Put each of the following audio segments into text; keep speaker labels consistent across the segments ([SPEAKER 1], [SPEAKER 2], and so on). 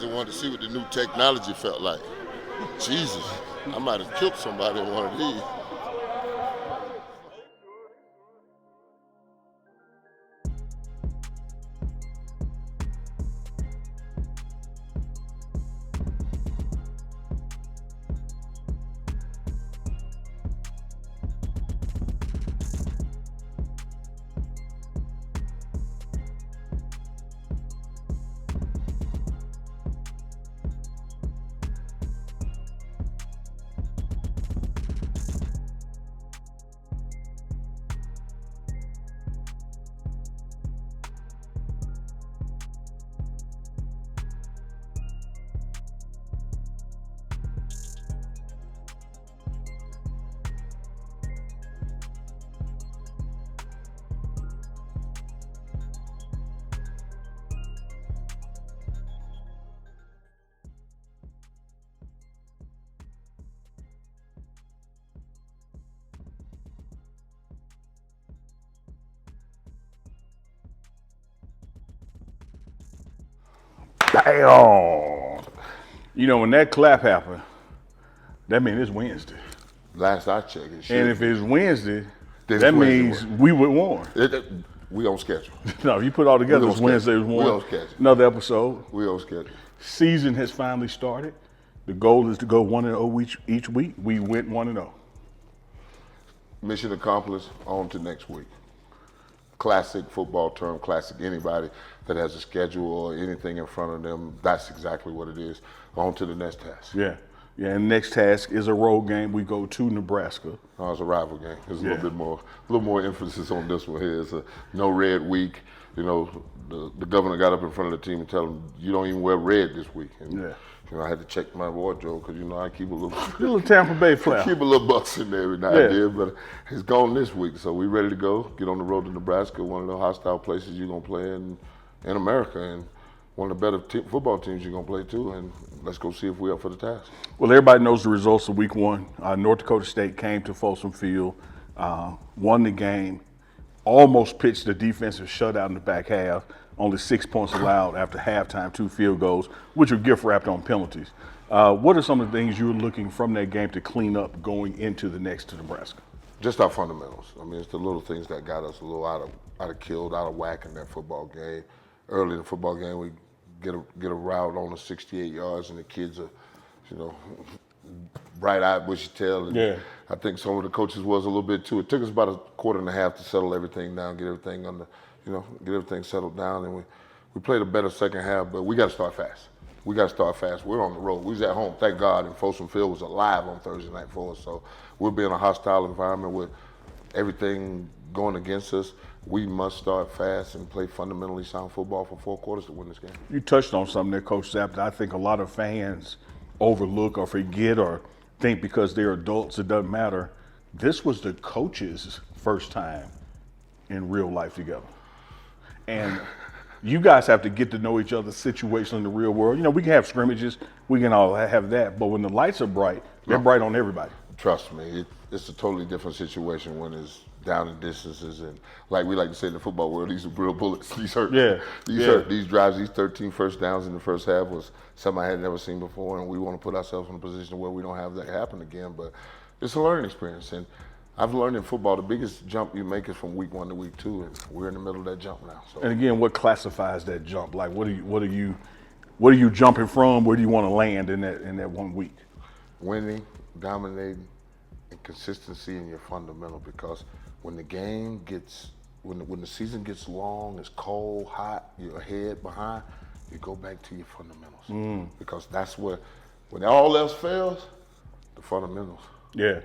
[SPEAKER 1] just wanted to see what the new technology felt like. Jesus, I might have killed somebody in one of these.
[SPEAKER 2] Damn. You know, when that clap happened, that means it's Wednesday.
[SPEAKER 1] Last I checked, it should
[SPEAKER 2] And if
[SPEAKER 1] be.
[SPEAKER 2] it's Wednesday,
[SPEAKER 1] Then
[SPEAKER 2] that
[SPEAKER 1] it's Wednesday
[SPEAKER 2] means
[SPEAKER 1] morning.
[SPEAKER 2] we would warn.
[SPEAKER 1] We on schedule.
[SPEAKER 2] No, if you put it all together,
[SPEAKER 1] We
[SPEAKER 2] it's
[SPEAKER 1] on
[SPEAKER 2] Wednesday,
[SPEAKER 1] schedule.
[SPEAKER 2] it's
[SPEAKER 1] We
[SPEAKER 2] one.
[SPEAKER 1] on schedule.
[SPEAKER 2] Another episode.
[SPEAKER 1] We on schedule.
[SPEAKER 2] Season has finally started. The goal is to go 1-0 each week. We went 1-0.
[SPEAKER 1] Mission accomplished. On to next week. Classic football term, classic anybody that has a schedule or anything in front of them, that's exactly what it is. On to the next task.
[SPEAKER 2] Yeah. Yeah, and next task is a road game. We go to Nebraska.
[SPEAKER 1] It's a rival game. There's a
[SPEAKER 2] Yeah.
[SPEAKER 1] little more emphasis on this one here. It's a no red week. You know, the governor got up in front of the team and tell them, you don't even wear red this week. And,
[SPEAKER 2] Yeah.
[SPEAKER 1] you know, I had to check my wardrobe because, you know, I keep a little
[SPEAKER 2] Little Tampa Bay flair.
[SPEAKER 1] keep a little bucks in there every now
[SPEAKER 2] Yeah.
[SPEAKER 1] and then, but it's gone this week. So we ready to go, get on the road to Nebraska, one of the hostile places you're going to play in America, and one of the better football teams you're going to play too, and let's go see if we're up for the task.
[SPEAKER 2] Well, everybody knows the results of week one. North Dakota State came to Folsom Field, won the game, almost pitched a defensive shutout in the back half, only 6 points allowed after halftime, 2 field goals, which were gift wrapped on penalties. What are some of the things you're looking from that game to clean up going into the next to Nebraska?
[SPEAKER 1] Just our fundamentals. I mean, it's the little things that got us a little out of whack in that football game. Early in the football game, we get a route on the 68 yards, and the kids are, you know, bright-eyed, bushy-tailed. And
[SPEAKER 2] Yeah.
[SPEAKER 1] I think some of the coaches was a little bit too. It took us about a quarter and a half to settle everything down, get everything get everything settled down, and we played a better second half. But we got to start fast. We're on the road. We was at home, thank God, and Folsom Field was alive on Thursday night for us. So we'll be in a hostile environment with everything going against us. We must start fast and play fundamentally sound football for 4 quarters to win this game.
[SPEAKER 2] You touched on something there, Coach Sapp, that I think a lot of fans overlook or forget or think because they're adults it doesn't matter. This was the coaches' first time in real life together. And you guys have to get to know each other's situation in the real world. You know, we can have scrimmages, we can all have that, but when the lights are bright, they're bright on everybody.
[SPEAKER 1] Trust me, it's a totally different situation when it's down in distances, and like we like to say in the football world, these are real bullets. These hurt. Hurt. These drives, these 13 first downs in the first half was something I had never seen before, and we want to put ourselves in a position where we don't have that happen again. But it's a learning experience, and I've learned in football the biggest jump you make is from week 1 to week 2, and we're in the middle of that jump now. So.
[SPEAKER 2] And again, what classifies that jump? Like, what are you jumping from? Where do you want to land in that 1 week?
[SPEAKER 1] Winning, dominating, and consistency in your fundamental, because when the game gets, when the season gets long, it's cold, hot, you're ahead, behind, you go back to your fundamentals. Because that's where, when all else fails, the fundamentals.
[SPEAKER 2] Yeah.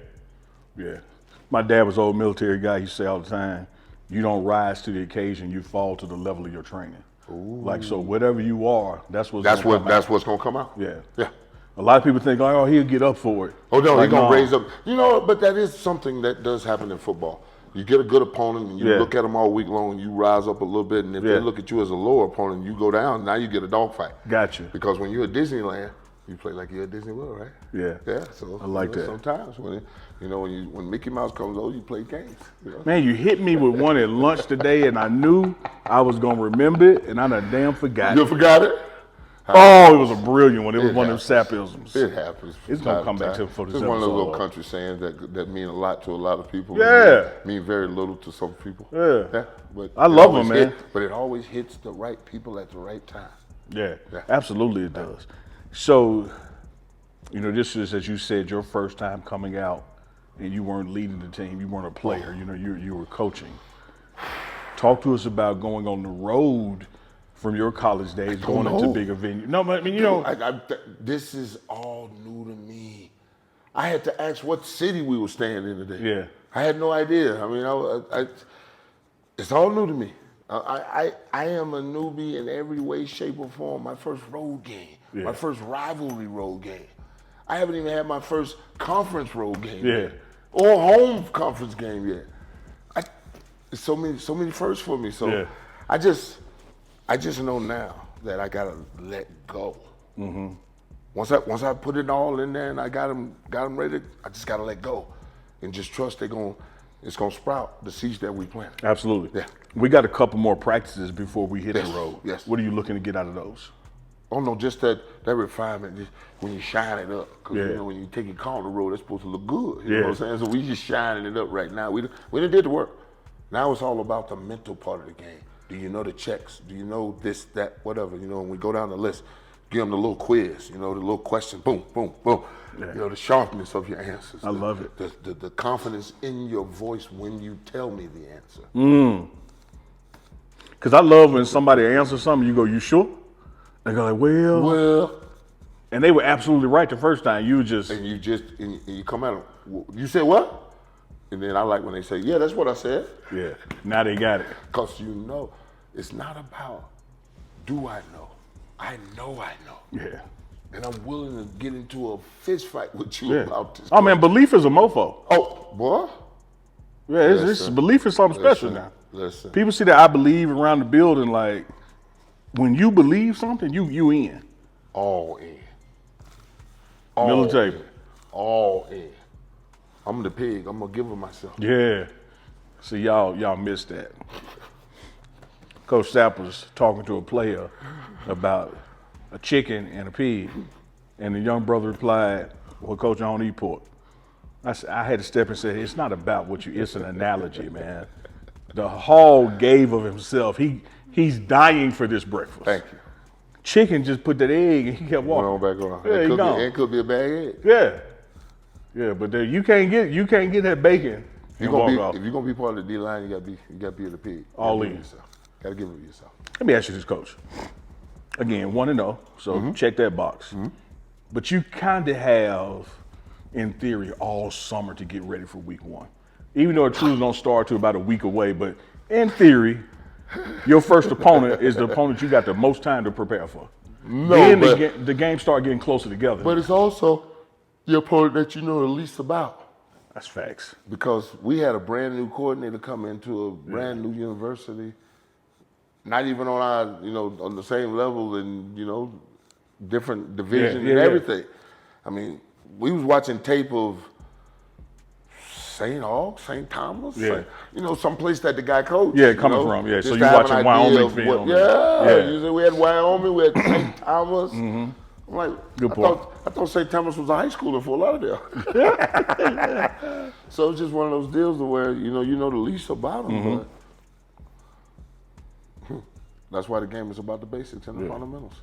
[SPEAKER 2] My dad was an old military guy. He used to say all the time, you don't rise to the occasion, you fall to the level of your training.
[SPEAKER 1] Ooh.
[SPEAKER 2] Like, so whatever you are, that's what's
[SPEAKER 1] what's gonna come out.
[SPEAKER 2] Yeah. A lot of people think, oh, he'll get up for it.
[SPEAKER 1] Oh no,
[SPEAKER 2] like,
[SPEAKER 1] he's gonna raise up. You know, but that is something that does happen in football. You get a good opponent and you look at them all week long and you rise up a little bit, and if they look at you as a lower opponent, you go down, now you get a dogfight.
[SPEAKER 2] Gotcha.
[SPEAKER 1] Because when you're at Disneyland, you play like you're at Disney World, right?
[SPEAKER 2] Yeah.
[SPEAKER 1] So
[SPEAKER 2] I like that.
[SPEAKER 1] Sometimes when Mickey Mouse comes over, you play games. You know?
[SPEAKER 2] Man, you hit me with one at lunch today, and I knew I was gonna remember it, and I done damn forgot.
[SPEAKER 1] You forgot it?
[SPEAKER 2] Oh, it was a brilliant one. It was one of them Sappisms.
[SPEAKER 1] It happens.
[SPEAKER 2] It's gonna come back to for this
[SPEAKER 1] It's
[SPEAKER 2] episode.
[SPEAKER 1] one of those little country sayings that mean a lot to a lot of people.
[SPEAKER 2] Yeah.
[SPEAKER 1] Mean very little to some people.
[SPEAKER 2] Yeah.
[SPEAKER 1] But
[SPEAKER 2] I love them, man.
[SPEAKER 1] But it always hits the right people at the right time.
[SPEAKER 2] Yeah. Absolutely it does. So, this is, as you said, your first time coming out, and you weren't leading the team. You weren't a player. You were coaching. Talk to us about going on the road from your college days, going into bigger venues. No, but I mean,
[SPEAKER 1] this is all new to me. I had to ask what city we were staying in today.
[SPEAKER 2] Yeah.
[SPEAKER 1] I had no idea. I mean, it's all new to me. I am a newbie in every way, shape, or form. My first road game, my first rivalry road game. I haven't even had my first conference road game yet, or home conference game yet. It's so many firsts for me. So I just know now that I gotta let go. Mm-hmm. Once I put it all in there and I got them ready, I just gotta let go and just trust it's gonna sprout the seeds that we planted.
[SPEAKER 2] Absolutely.
[SPEAKER 1] Yeah.
[SPEAKER 2] We got a couple more practices before we hit the road.
[SPEAKER 1] Yes.
[SPEAKER 2] What are you looking to get out of those?
[SPEAKER 1] Oh no, just that refinement, just when you shine it up. Because when you take your car on the road, it's supposed to look good. You know what I'm saying? So we just shining it up right now. We done did the work. Now it's all about the mental part of the game. Do you know the checks? Do you know this, that, whatever? When we go down the list, give them the little quiz, the little question, boom, boom, boom. Yeah. The sharpness of your answers.
[SPEAKER 2] I love it.
[SPEAKER 1] The confidence in your voice when you tell me the answer.
[SPEAKER 2] Because I love when somebody answers something, you go, you sure? They go like, well. And they were absolutely right the first time. You just.
[SPEAKER 1] And you come out, you said what? And then I like when they say, yeah, that's what I said.
[SPEAKER 2] Yeah, now they got it.
[SPEAKER 1] Because it's not about do I know. I know.
[SPEAKER 2] Yeah.
[SPEAKER 1] And I'm willing to get into a fist fight with you about this.
[SPEAKER 2] Oh, man, belief is a mofo.
[SPEAKER 1] Oh, boy.
[SPEAKER 2] Yeah, it's belief is something special now.
[SPEAKER 1] Listen.
[SPEAKER 2] People see that I believe around the building, like, when you believe something, you in.
[SPEAKER 1] All in.
[SPEAKER 2] Military.
[SPEAKER 1] All in. I'm the pig. I'm a giver myself.
[SPEAKER 2] Yeah. See, y'all missed that. Coach Sapp was talking to a player about a chicken and a pig, and the young brother replied, well, Coach, I don't eat pork. I had to step and say, it's not about what it's an analogy, man. The hog gave of himself. He's dying for this breakfast.
[SPEAKER 1] Thank you.
[SPEAKER 2] Chicken just put that egg and he kept walking.
[SPEAKER 1] Went on back on.
[SPEAKER 2] Yeah,
[SPEAKER 1] it could be a bad egg.
[SPEAKER 2] Yeah. Yeah, but you can't get that bacon.
[SPEAKER 1] If you're gonna be part of the D line, you gotta be the pig.
[SPEAKER 2] All in.
[SPEAKER 1] Gotta give it to yourself.
[SPEAKER 2] Let me ask you this, Coach. Again, 1-0, so check that box. Mm-hmm. But you kind of have, in theory, all summer to get ready for week 1. Even though it truly don't start till about a week away, but in theory, your first opponent is the opponent you got the most time to prepare for. Then the game start getting closer together.
[SPEAKER 1] But it's also the opponent that you know the least about.
[SPEAKER 2] That's facts.
[SPEAKER 1] Because we had a brand new coordinator come into a brand new university, not even on our, on the same level and, different division and everything. I mean, we was watching tape of St. Aug, St. Thomas, some place that the guy coached.
[SPEAKER 2] Yeah, coming from, so you watching Wyoming film.
[SPEAKER 1] You said we had Wyoming, we had St. Thomas. Mm-hmm. I'm like, I thought St. Thomas was a high schooler for Lauderdale. So it's just one of those deals where, you know the least about them, but that's why the game is about the basics and the fundamentals.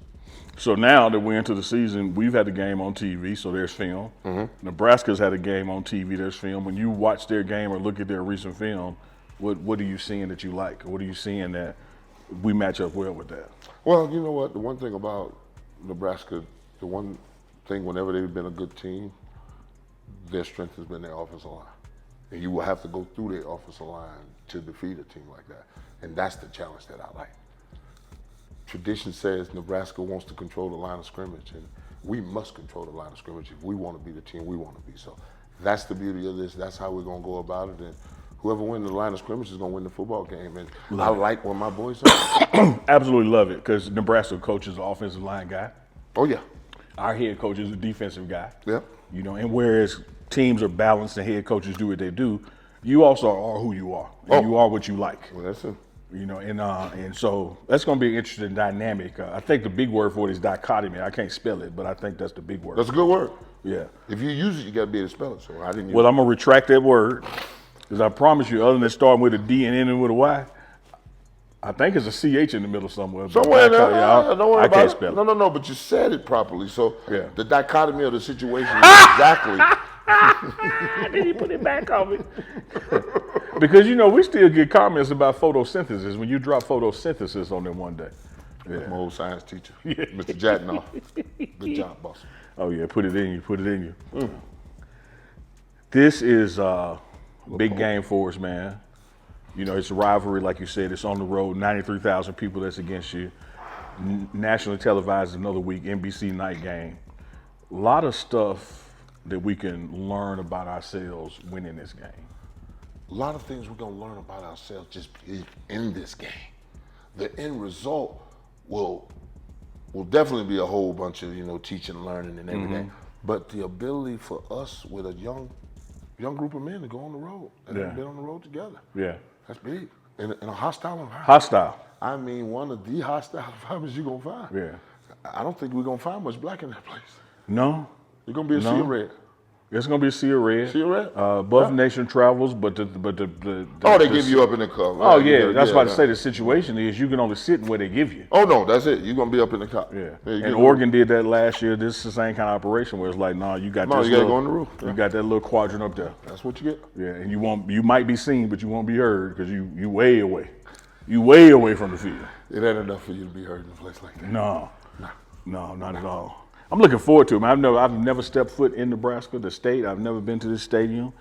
[SPEAKER 2] So now that we're into the season, we've had the game on TV, so there's film. Mm-hmm. Nebraska's had a game on TV, there's film. When you watch their game or look at their recent film, what are you seeing that you like? What are you seeing that we match up well with that?
[SPEAKER 1] Well, you know what? The one thing about Nebraska, the one thing whenever they've been a good team, their strength has been their offensive line. And you will have to go through their offensive line to defeat a team like that. And that's the challenge that I like. Tradition says Nebraska wants to control the line of scrimmage, and we must control the line of scrimmage if we want to be the team we want to be. So that's the beauty of this. That's how we're going to go about it. And whoever wins the line of scrimmage is going to win the football game. And I like what my boys are.
[SPEAKER 2] Absolutely love it, because Nebraska coach is an offensive line guy.
[SPEAKER 1] Oh, yeah.
[SPEAKER 2] Our head coach is a defensive guy.
[SPEAKER 1] Yeah.
[SPEAKER 2] And whereas teams are balanced and head coaches do what they do, you also are who you are. And you are what you like.
[SPEAKER 1] Well, that's it.
[SPEAKER 2] You know, and so that's going to be an interesting dynamic. I think the big word for it is dichotomy. I can't spell it, but I think that's the big word.
[SPEAKER 1] That's a good word.
[SPEAKER 2] Yeah.
[SPEAKER 1] If you use it, you got to be able to spell it. So I didn't use
[SPEAKER 2] Well,
[SPEAKER 1] it.
[SPEAKER 2] I'm going to retract that word because I promise you, other than starting with a D and ending with a Y, I think it's a CH in the middle somewhere. But
[SPEAKER 1] Somewhere in there.
[SPEAKER 2] yeah,
[SPEAKER 1] Don't worry
[SPEAKER 2] I
[SPEAKER 1] about
[SPEAKER 2] can't
[SPEAKER 1] it.
[SPEAKER 2] spell it.
[SPEAKER 1] No, but you said it properly. So
[SPEAKER 2] Yeah.
[SPEAKER 1] the dichotomy of the situation is exactly.
[SPEAKER 2] Then he put it back on me. Because, you know, we still get comments about photosynthesis when you drop photosynthesis on them one day.
[SPEAKER 1] That's my old science teacher, Mr. Jatnoff. Good job, boss.
[SPEAKER 2] Oh, yeah, put it in you. This is a big game for us, man. You know, it's a rivalry, like you said. It's on the road, 93,000 people that's against you. Nationally televised another week, NBC night game. A lot of stuff that we can learn about ourselves winning this game.
[SPEAKER 1] A lot of things we're going to learn about ourselves just in this game. The end result will definitely be a whole bunch of, you know, teaching, learning, and everything. But the ability for us with a young group of men to go on the road and have been on the road together.
[SPEAKER 2] Yeah.
[SPEAKER 1] That's big. In a hostile environment.
[SPEAKER 2] Hostile.
[SPEAKER 1] I mean, one of the hostile environments you're going to find.
[SPEAKER 2] Yeah.
[SPEAKER 1] I don't think we're going to find much black in that place.
[SPEAKER 2] No.
[SPEAKER 1] It's going to be a sea of red.
[SPEAKER 2] It's going to be a sea of red.
[SPEAKER 1] Sea of red?
[SPEAKER 2] Above nation travels, but the
[SPEAKER 1] they give you up in the cup.
[SPEAKER 2] Oh, yeah. That's why I say the situation is you can only sit where they give you.
[SPEAKER 1] Oh, no, that's it. You're going to be up in the cup.
[SPEAKER 2] Yeah. And Oregon did that last year. This is the same kind of operation where it's like, no, you got this.
[SPEAKER 1] You got to go on the roof.
[SPEAKER 2] You got that little quadrant up there.
[SPEAKER 1] That's what you get.
[SPEAKER 2] Yeah, and you might be seen, but you won't be heard because you way away. You way away from the field.
[SPEAKER 1] It ain't enough for you to be heard in a place like that.
[SPEAKER 2] No, not at all. I'm looking forward to it. I've never stepped foot in Nebraska, the state. I've never been to this stadium.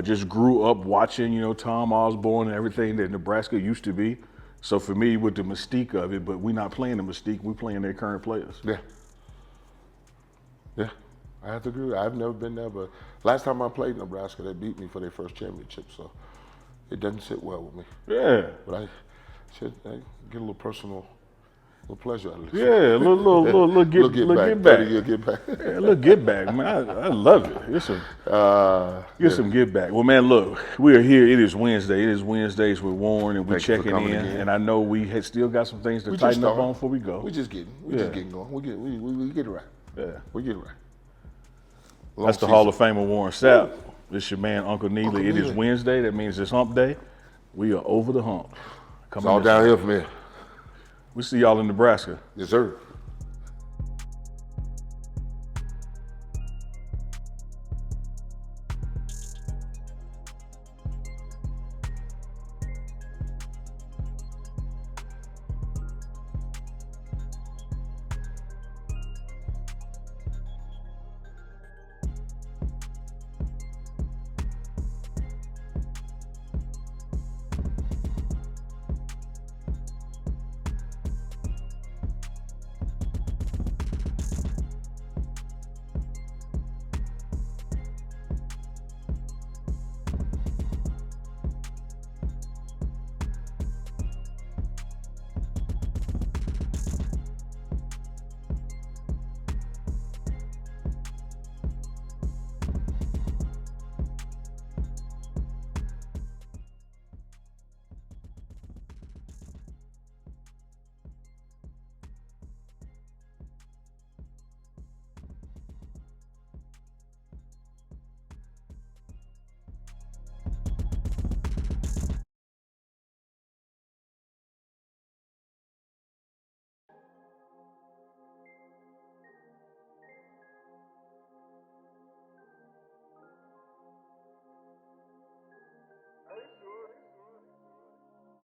[SPEAKER 2] Just grew up watching, you know, Tom Osborne and everything that Nebraska used to be. So for me, with the mystique of it, but we're not playing the mystique. We're playing their current players.
[SPEAKER 1] Yeah, I have to agree. I've never been there, but last time I played Nebraska, they beat me for their first championship. So it doesn't sit well with me.
[SPEAKER 2] Yeah.
[SPEAKER 1] But I get a little personal. Pleasure out of this.
[SPEAKER 2] Yeah, a little get back.
[SPEAKER 1] Get back.
[SPEAKER 2] Yeah, a little get back, man. I love it. Get some get back. Well, man, look, we are here. It is Wednesday. It is Wednesdays with Warren, and we're checking in.
[SPEAKER 1] Again.
[SPEAKER 2] And I know we still got some things to tighten up on before we go.
[SPEAKER 1] We just getting going. We get it right.
[SPEAKER 2] Yeah,
[SPEAKER 1] we get it right.
[SPEAKER 2] That's the Hall of Famer Warren Sapp. This is your man, Uncle Neely. It is Wednesday. That means it's hump day. We are over the hump.
[SPEAKER 1] It's all downhill from here.
[SPEAKER 2] We see y'all in Nebraska.
[SPEAKER 1] Yes, sir.